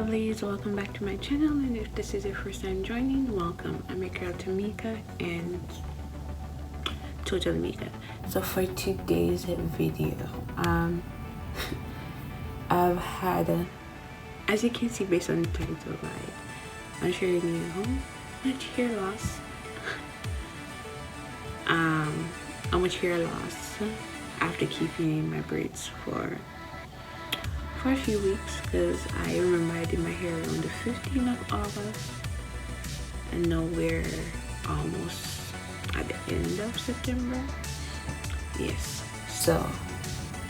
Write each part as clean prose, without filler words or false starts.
lovelies, welcome back to my channel, and if this is your first time joining, welcome. I'm your girl Tamika and Total Mika. So for today's video, I've had as you can see based on the title, right, I'm sharing you how much hair loss how much hair loss after keeping my braids for a few weeks, because I remember I did my hair on the 15th of August and now we're almost at the end of September. Yes, so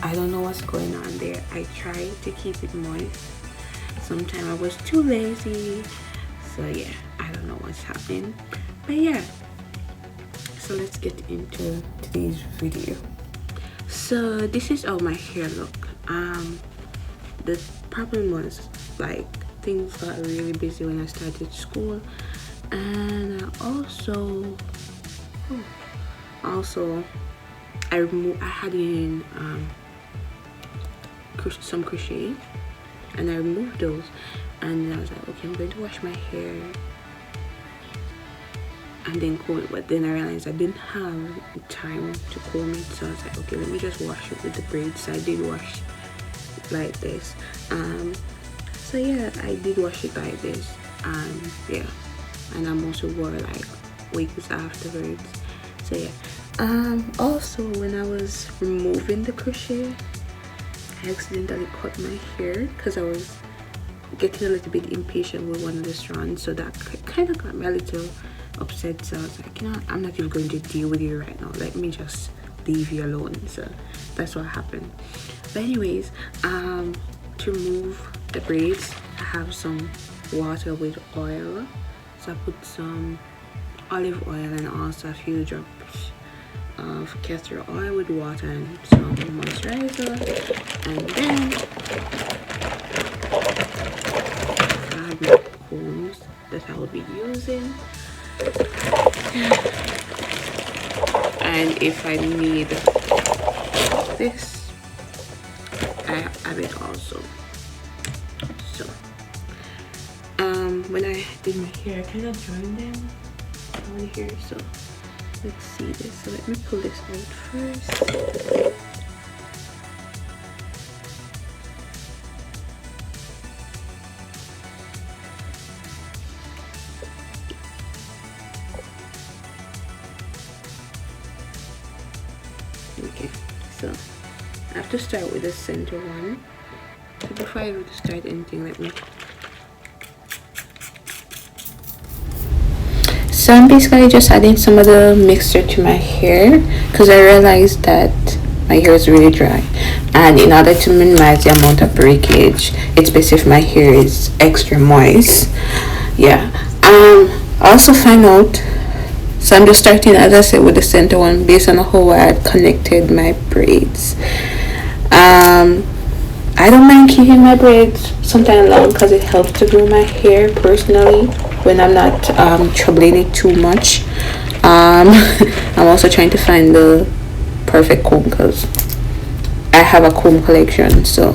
I don't know what's going on there. I tried to keep it moist. Sometimes I was too lazy, so yeah, I don't know what's happening, but yeah, so let's get into today's video. So this is how my hair look. The problem was, like, things got really busy when I started school, and I had in some crochet, and I removed those, and I was like, okay, I'm going to wash my hair and then comb it, but then I realized I didn't have time to comb it, so I was like, okay, let me just wash it with the braids. So I did wash like this. So yeah, I did wash it like this, yeah, and I'm also wore like wigs afterwards. So yeah, also when I was removing the crochet, I accidentally cut my hair because I was getting a little bit impatient with one of the strands, so that kind of got me a little upset. So I was like, you know, I'm not even going to deal with you right now, let me just leave you alone. So that's what happened. But anyways, to remove the braids, I have some water with oil, so I put some olive oil and also a few drops of castor oil with water and some moisturizer, and then I have my combs that I will be using, and if I need this, I have it also. So when I did my hair, I kind of joined them on here, so let's see this. So let me pull this out first. Okay, so I have to start with the center one. So before I go to start anything, let me. So I'm basically just adding some of the mixture to my hair because I realized that my hair is really dry, and in order to minimize the amount of breakage, it's best if my hair is extra moist. Yeah. I also find out. So I'm just starting, as I said, with the center one based on how I had connected my braids. I don't mind keeping my braids sometimes long because it helps to grow my hair personally when I'm not troubling it too much. I'm also trying to find the perfect comb because I have a comb collection, so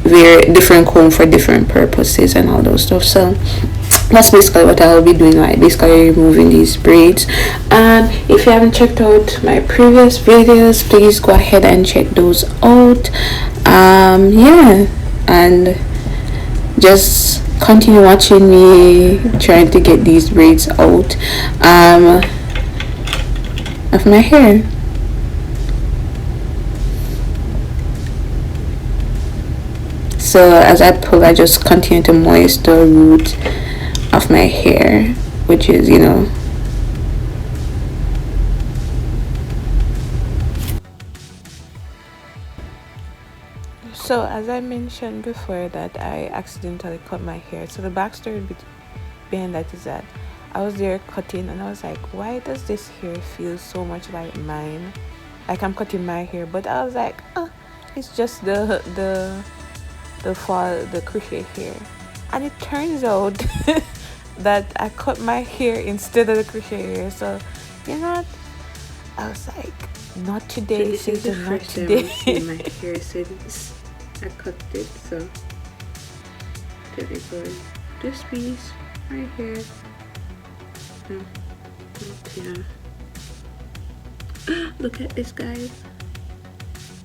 we're different comb for different purposes and all those stuff. So that's basically what I'll be doing, like basically removing these braids. If you haven't checked out my previous videos, please go ahead and check those out. Yeah, and just continue watching me trying to get these braids out of my hair. So as I pull, I just continue to moist the root of my hair, which is, you know, so as I mentioned before that I accidentally cut my hair. So the backstory behind that is that I was there cutting and I was like, why does this hair feel so much like mine, like I'm cutting my hair? But I was like, it's just the crochet hair. And it turns out that I cut my hair instead of the crochet hair. So you know what, I was like, not today, so this is the not first today. time I've seen my hair since I cut it, so really good. This piece right here. Yeah. Look at this, guys.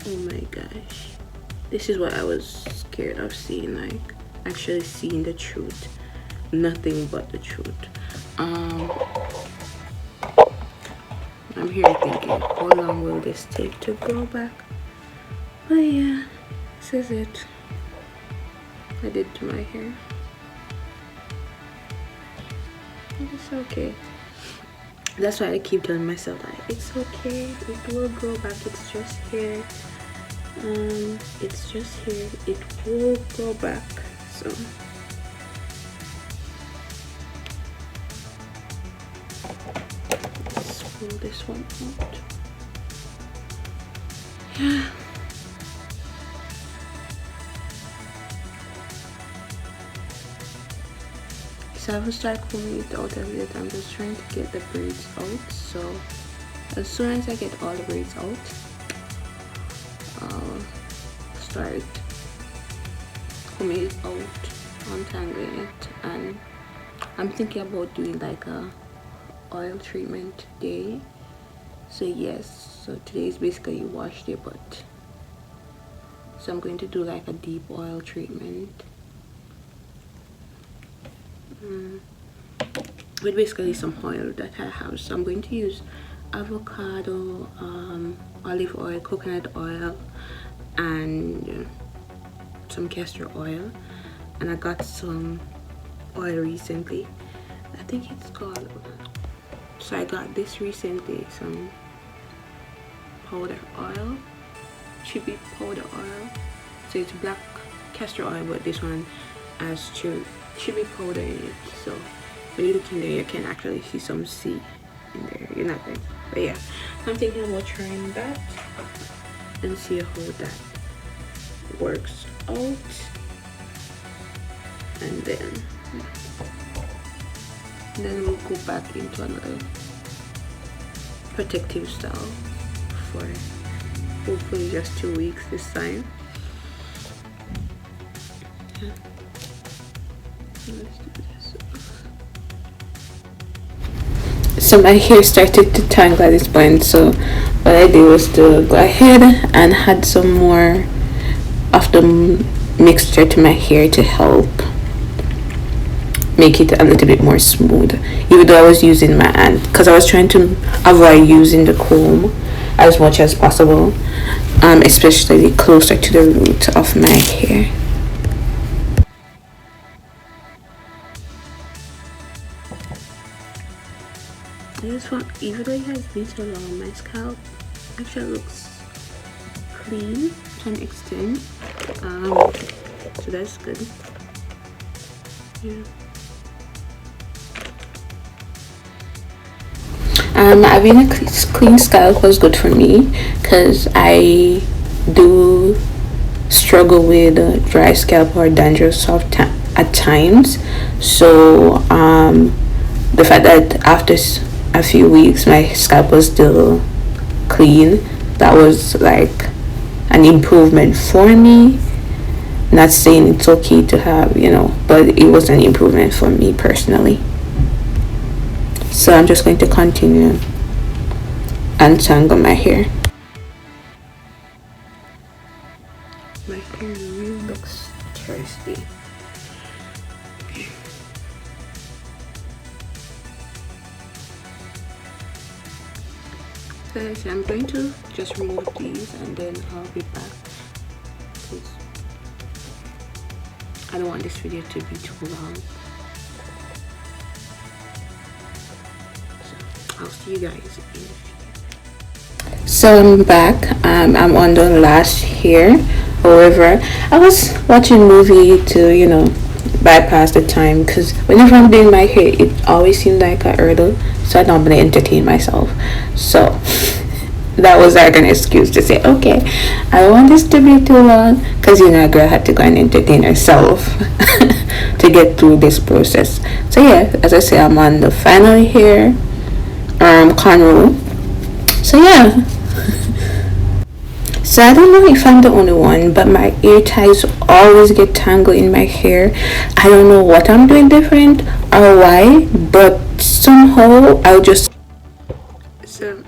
Oh my gosh. This is what I was scared of seeing, like actually seeing the truth. Nothing but the truth. I'm here thinking, how long will this take to grow back? But yeah, this is it. I did to my hair. It's okay. That's why I keep telling myself like it's okay, it will grow back, it's just here. It's just here, it will grow back. So let's pull this one out. Yeah. So I will start combing it out a bit. I'm just trying to get the braids out. So as soon as I get all the braids out, I'll start combing it out, untangling it, and I'm thinking about doing like a oil treatment day. So yes, so today is basically wash day, but so I'm going to do like a deep oil treatment. With basically some oil that I have. So I'm going to use avocado, olive oil, coconut oil, and some castor oil. And I got some oil recently. I think it's called, so I got this recently, some powder oil, chili powder oil. So it's black castor oil, but this one has chili powder in it. So when you look in there, you can actually see some C in there. You're not there, but yeah, I'm thinking about trying that and see how that works out. And then we'll go back into another protective style for hopefully just 2 weeks this time. Yeah. Let's do this. So my hair started to tangle at this point, so what I did was to go ahead and add some more of the mixture to my hair to help make it a little bit more smooth, even though I was using my hand, because I was trying to avoid using the comb as much as possible, especially closer to the root of my hair. This one, even though it has been so long, my scalp actually looks clean to an extent, so that's good. Yeah. Having a clean scalp was good for me because I do struggle with dry scalp or dandruff at times. So the fact that after a few weeks my scalp was still clean, that was like an improvement for me. Not saying it's okay to have, but it was an improvement for me personally. So I'm just going to continue untangle my hair. My hair really looks thirsty. So I'm going to just remove these and then I'll be back. Please. I don't want this video to be too long. I'll see you guys in a few. So I'm back. I'm on the last hair. However, I was watching a movie to bypass the time, because whenever I'm doing my hair it always seemed like a hurdle, so I don't really entertain myself. So that was like an excuse to say, okay, I don't want this to be too long, because a girl had to go and entertain herself to get through this process. So yeah, as I say, I'm on the final hair cornrow. So yeah. So I don't know if I'm the only one, but my ear ties always get tangled in my hair. I don't know what I'm doing different or why, but somehow I'll just. So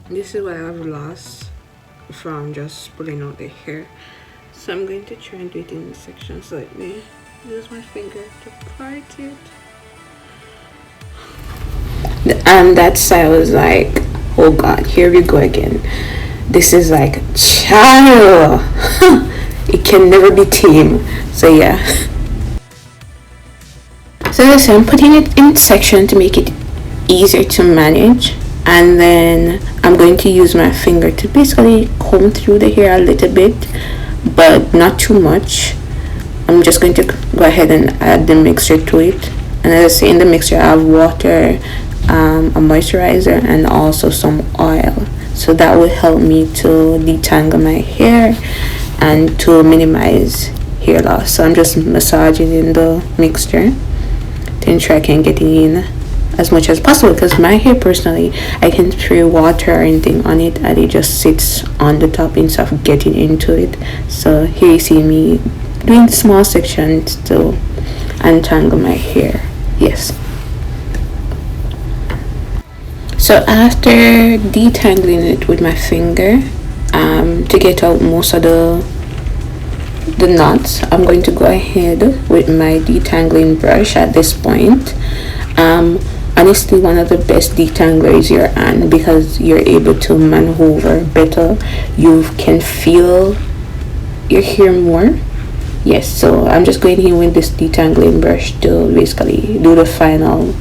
this is what I've lost from just pulling out the hair. So I'm going to try and do it in sections. So let me use my finger to part it. And that side was like, oh god, here we go again. This is like, child. It can never be tame. So yeah. So listen, I'm putting it in section to make it easier to manage, and then I'm going to use my finger to basically comb through the hair a little bit, but not too much. I'm just going to go ahead and add the mixture to it. And as I say, in the mixture I have water, a moisturizer, and also some oil, so that will help me to detangle my hair and to minimize hair loss. So I'm just massaging in the mixture to ensure I can get it in as much as possible, because my hair personally, I can spray water or anything on it and it just sits on the top instead of getting into it. So here you see me doing small sections to untangle my hair. Yes. So after detangling it with my finger, to get out most of the knots, I'm going to go ahead with my detangling brush at this point. Honestly, one of the best detangler is your hand, because you're able to maneuver better. You can feel your hair more. Yes, so I'm just going in with this detangling brush to basically do the final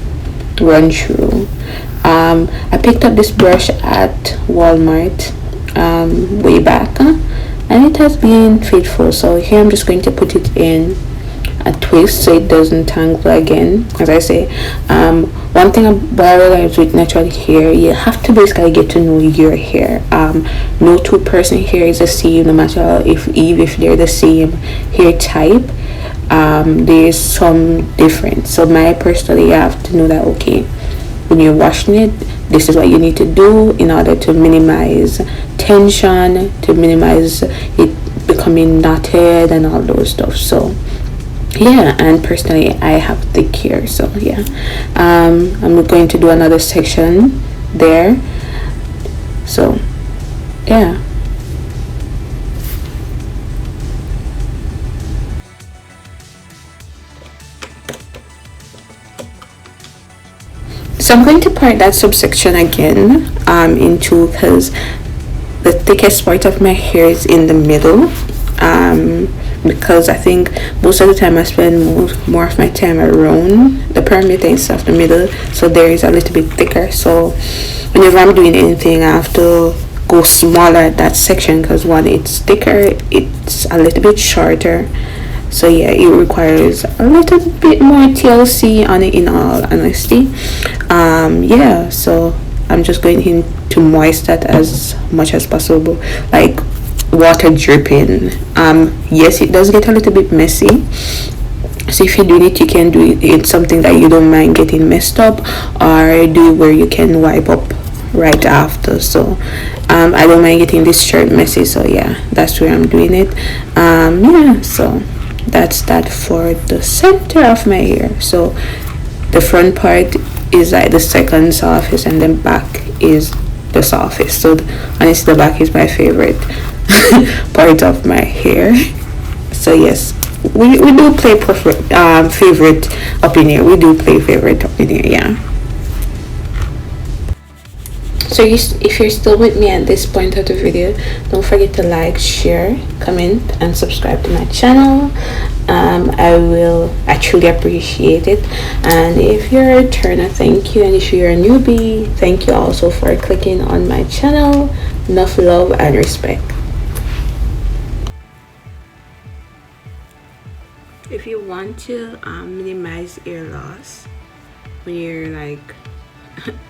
run through. I picked up this brush at Walmart way back, and it has been faithful. So here I'm just going to put it in a twist so it doesn't tangle again. As I say, one thing about realized with natural hair, you have to basically get to know your hair. No two-person hair is the same, no matter if they're the same hair type. There's some difference. So my personally, I have to know that, okay, when you're washing it, this is what you need to do in order to minimize tension, to minimize it becoming knotted and all those stuff. So yeah, and personally I have thick hair, so yeah, I'm going to do another section there. So yeah. So I'm going to part that subsection again into, because the thickest part of my hair is in the middle, because I think most of the time I spend more of my time around the perimeter instead of the middle, so there is a little bit thicker. So whenever I'm doing anything, I have to go smaller at that section, because one, it's thicker, it's a little bit shorter. So yeah, it requires a little bit more TLC on it, in all honesty. Yeah, so I'm just going in to moist that as much as possible, like water dripping. Yes, it does get a little bit messy, so if you're doing it, you can do it in something that you don't mind getting messed up, or do it where you can wipe up right after. So I don't mind getting this shirt messy, so yeah, that's where I'm doing it. Yeah, so that's that for the center of my hair. So the front part is like the second surface, and then back is the surface. So honestly, the back is my favorite part of my hair. So yes, we do play favorite up in here. We do play favorite up in here, yeah. So if you're still with me at this point of the video, don't forget to like, share, comment, and subscribe to my channel. I will actually appreciate it. And if you're a returner, thank you. And if you're a newbie, thank you also for clicking on my channel. Enough love and respect. If you want to minimize hair loss when you're like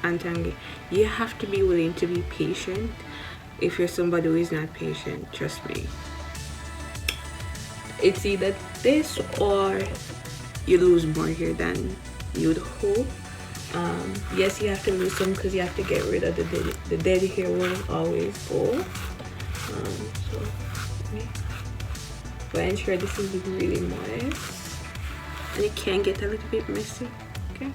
untangling, you have to be willing to be patient. If you're somebody who is not patient, trust me, it's either this or you lose more hair than you'd hope. Yes, you have to lose some because you have to get rid of the dead hair. Won't always go, So but ensure this is really moist and it can get a little bit messy. Okay.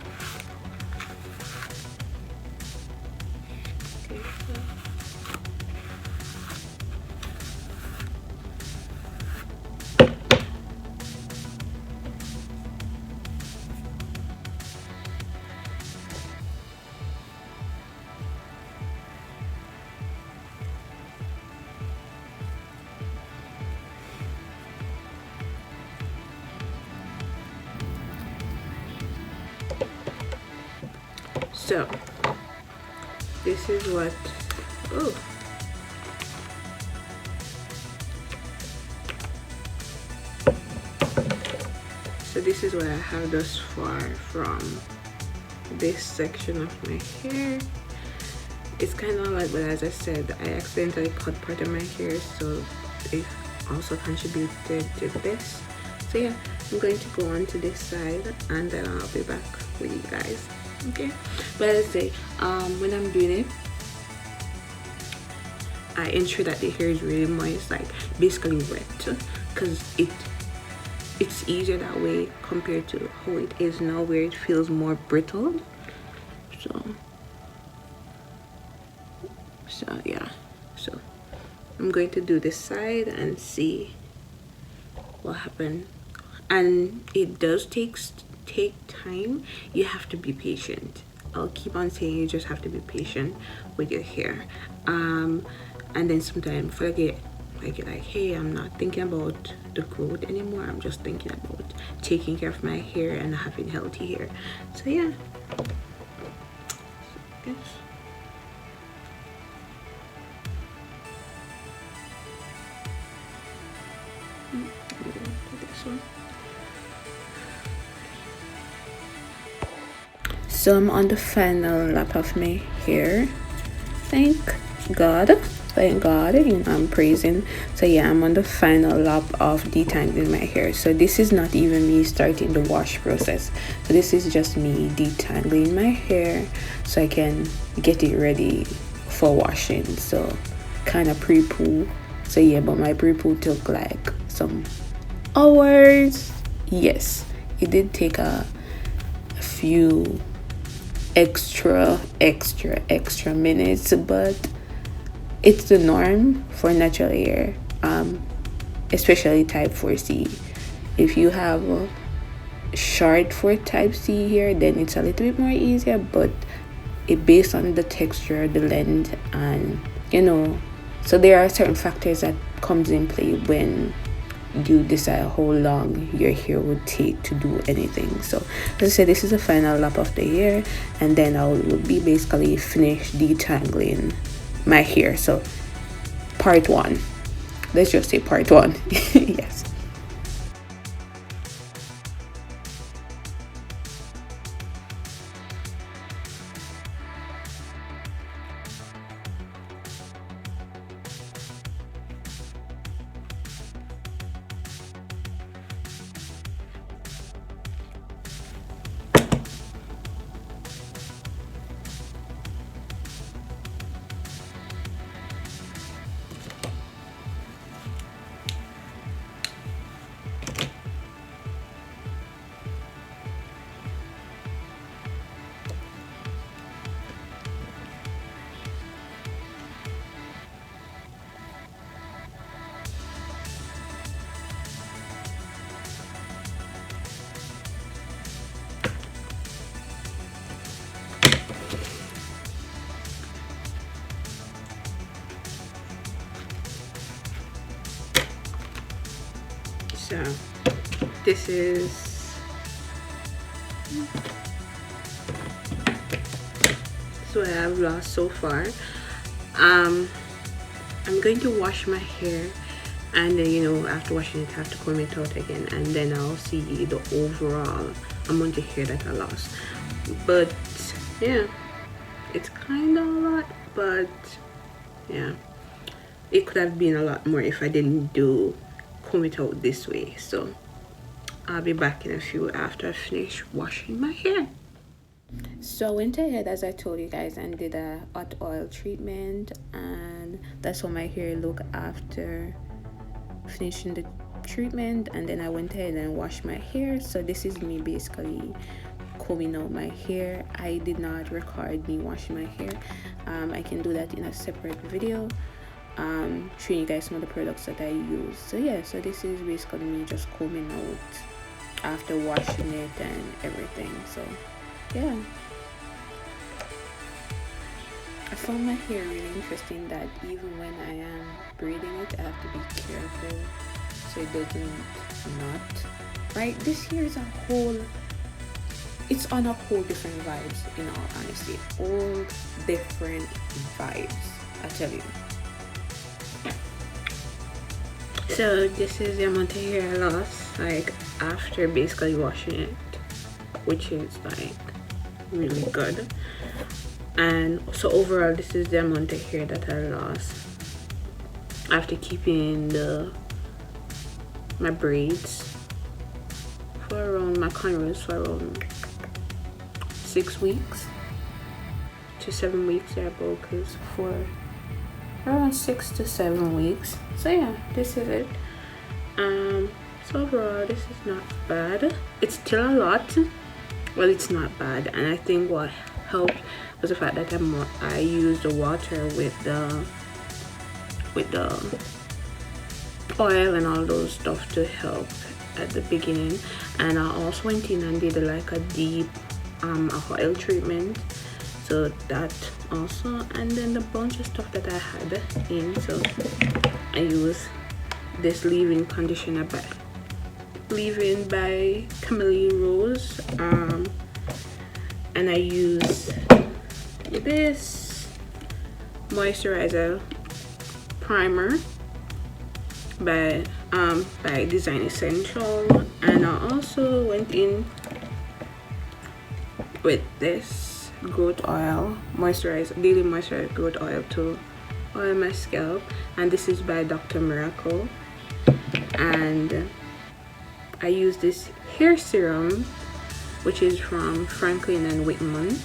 So this is what, oh, so this is what I have thus far from this section of my hair. It's kind of like, but as I said, I accidentally cut part of my hair, so it also contributed to this. So yeah, I'm going to go on to this side and then I'll be back with you guys. Okay, but as I say, when I'm doing it, I ensure that the hair is really moist, like basically wet, because it's easier that way compared to how it is now, where it feels more brittle. So yeah, so I'm going to do this side and see what happened. And it does take time. You have to be patient. I'll keep on saying you just have to be patient with your hair. And then sometimes forget, like hey, I'm not thinking about the growth anymore, I'm just thinking about taking care of my hair and having healthy hair. So yeah, yes. So I'm on the final lap of my hair. Thank God, I'm praising. So yeah, I'm on the final lap of detangling my hair. So this is not even me starting the wash process, so this is just me detangling my hair so I can get it ready for washing. So kind of pre-poo. So yeah, but my pre-poo took like some hours. Yes, it did take a few extra minutes, but it's the norm for natural hair, especially type 4C. If you have a short for type C hair, then it's a little bit more easier, but it based on the texture, the length, and so there are certain factors that comes in play when you decide how long your hair would take to do anything. So as I said, this is the final lap of the hair, and then I will be basically finished detangling my hair. So part one, let's just say part one. Yes. So this is what I've lost so far. I'm going to wash my hair, and then after washing it I have to comb it out again, and then I'll see the overall amount of hair that I lost. But yeah, it's kind of a lot, but yeah, it could have been a lot more if I didn't comb it out this way. So I'll be back in a few after I finish washing my hair. So I went ahead, as I told you guys, and did a hot oil treatment, and that's how my hair look after finishing the treatment. And then I went ahead and washed my hair. So this is me basically combing out my hair. I did not record me washing my hair. I can do that in a separate video, showing you guys some of the products that I use. So yeah, so this is basically me just combing out after washing it and everything. So yeah, I found my hair really interesting that even when I am braiding it, I have to be careful so it doesn't knot. Right, this hair is it's on a whole different vibes, in all honesty. All different vibes, I tell you. So this is the amount of hair I lost, like after basically washing it, which is like really good. And so overall, this is the amount of hair that I lost after keeping my braids for around, my cornrows for around 6 weeks to 7 weeks. Yeah, because for around 6 to 7 weeks. So yeah, this is it. So overall, this is not bad. It's still a lot. Well, it's not bad, and I think what helped was the fact that I used the water with the oil and all those stuff to help at the beginning. And I also went in and did like a deep oil treatment, so that also. And then the bunch of stuff that I had in, so I used this leave-in conditioner by Leave-In by Camille Rose, and I use this moisturizer primer by Design Essential. And I also went in with this growth oil moisturizer, daily moisturizer growth oil to oil my scalp, and this is by Dr. Miracle. And I use this hair serum, which is from Franklin and Whitman.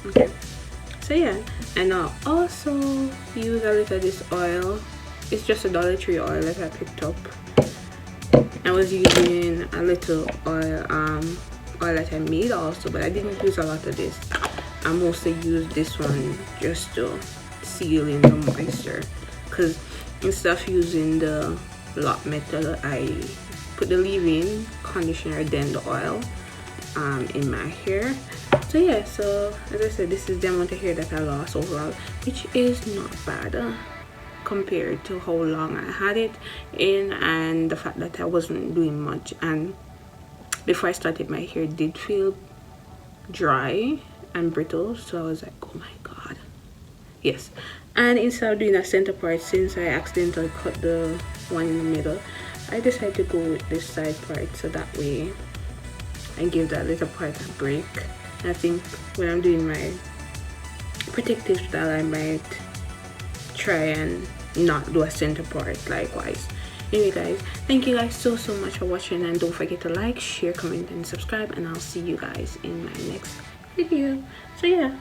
Okay, so yeah, and I also use a little of this oil. It's just a Dollar Tree oil that I picked up. I was using a little oil that I made also, but I didn't use a lot of this. I mostly used this one just to seal in the moisture, because instead of using the lock method, I put the leave-in conditioner, then the oil in my hair. So yeah, so as I said, this is the amount of hair that I lost overall, which is not bad compared to how long I had it in, and the fact that I wasn't doing much. And before I started, my hair did feel dry and brittle, so I was like, oh my god, yes. And instead of doing a center part, since I accidentally cut the one in the middle, I decided to go with this side part, so that way I give that little part a break. And I think when I'm doing my protective style, I might try and not do a center part likewise. Anyway guys, thank you guys so much for watching, and don't forget to like, share, comment and subscribe, and I'll see you guys in my next video. So yeah.